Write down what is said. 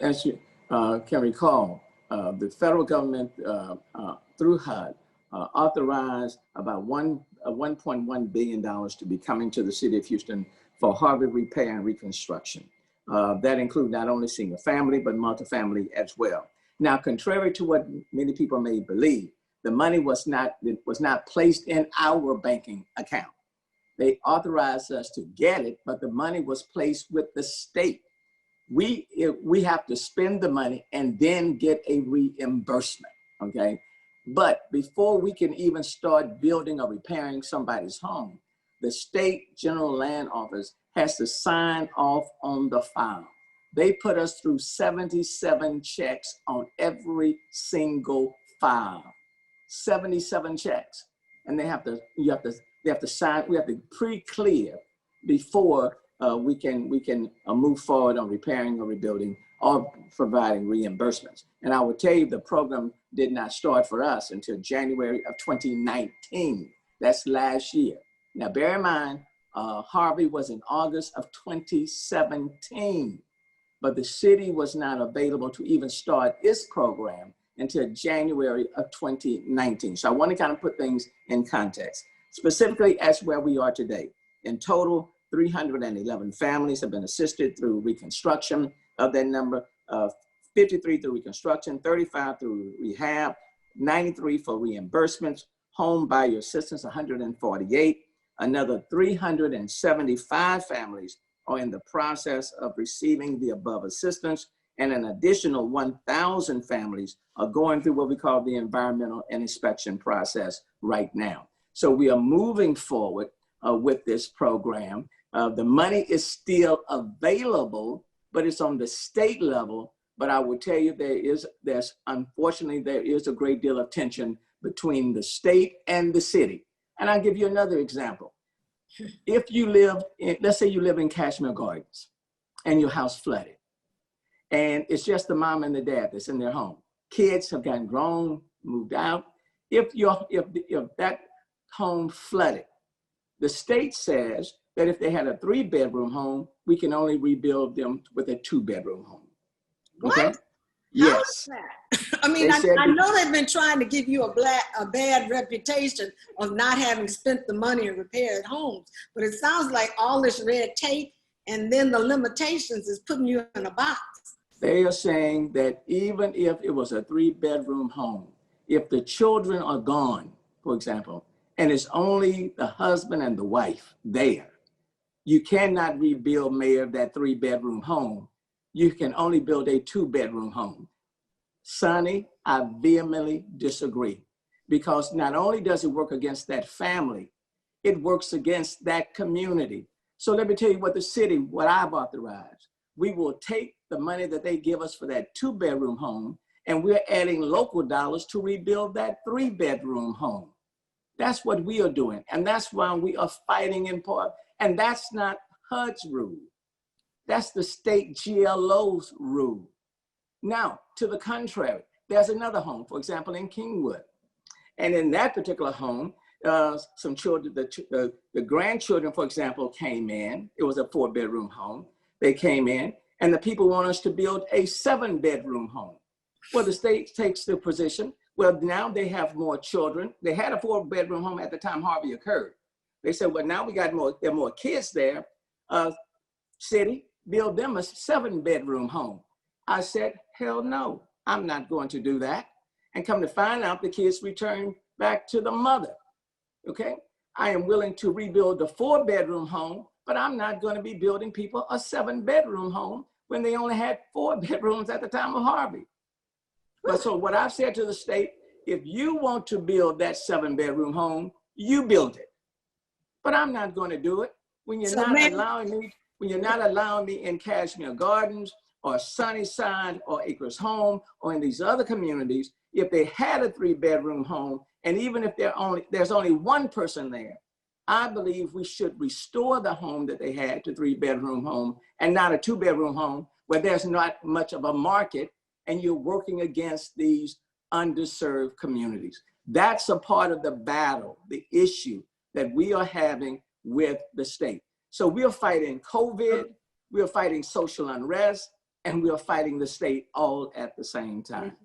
As you can recall, the federal government through HUD authorized about $1.1 billion to be coming to the city of Houston for Harvey repair and reconstruction. That includes not only single family, but multifamily as well. Now, contrary to what many people may believe, the money was not placed in our banking account. They authorized us to get it, but the money was placed with the state. We have to spend the money and then get a reimbursement, okay? But before we can even start building or repairing somebody's home, the state general land office has to sign off on the file. They put us through 77 checks on every single file, 77 checks. And they have to sign, we have to pre-clear before we can move forward on repairing or rebuilding or providing reimbursements. And I will tell you, the program did not start for us until January of 2019. That's last year. Now, bear in mind, Harvey was in August of 2017, but the city was not available to even start its program until January of 2019. So I want to kind of put things in context, specifically as where we are today. In total, 311 families have been assisted through reconstruction. Of that number, 53 through reconstruction, 35 through rehab, 93 for reimbursements, home buyer assistance, 148. Another 375 families are in the process of receiving the above assistance, and an additional 1,000 families are going through what we call the environmental and inspection process right now. So we are moving forward with this program. The money is still available, but it's on the state level. But I will tell you, unfortunately, there is a great deal of tension between the state and the city. And I'll give you another example. If you live in, let's say you live in Cashmere Gardens and your house flooded, and it's just the mom and the dad that's in their home. Kids have gotten grown, moved out. If that home flooded, the state says that if they had a 3-bedroom home, we can only rebuild them with a 2-bedroom home. Okay? What? Yes. I mean, I know they've been trying to give you a bad reputation of not having spent the money and repaired homes, but it sounds like all this red tape and then the limitations is putting you in a box. They are saying that even if it was a 3-bedroom home, if the children are gone, for example, and it's only the husband and the wife there, you cannot rebuild, Mayor, that 3-bedroom home. You can only build a 2-bedroom home. Sonny, I vehemently disagree, because not only does it work against that family, it works against that community. So let me tell you what I've authorized. We will take the money that they give us for that 2-bedroom home, and we're adding local dollars to rebuild that 3-bedroom home. That's what we are doing. And that's why we are fighting in part. And that's not HUD's rule. That's the state GLO's rule. Now, to the contrary, there's another home, for example, in Kingwood. And in that particular home, some children, the grandchildren, for example, came in. It was a 4-bedroom home. They came in, and the people want us to build a 7-bedroom home. Well, the state takes the position, well, now they have more children. They had a 4-bedroom home at the time Harvey occurred. They said, well, now there are more kids there. City, build them a 7-bedroom home. I said, hell no, I'm not going to do that. And come to find out, the kids returned back to the mother, okay? I am willing to rebuild the 4-bedroom home, but I'm not going to be building people a 7-bedroom home when they only had 4 bedrooms at the time of Harvey. But so what I've said to the state, if you want to build that 7-bedroom home, you build it. But I'm not going to do it. When you're not allowing me in Cashmere Gardens or Sunnyside or Acres Home or in these other communities, if they had a 3-bedroom home, and even if there's only one person there, I believe we should restore the home that they had to 3-bedroom home and not a 2-bedroom home where there's not much of a market and you're working against these underserved communities. That's a part of the battle, the issue that we are having with the state. So we are fighting COVID, we are fighting social unrest, and we're fighting the state all at the same time.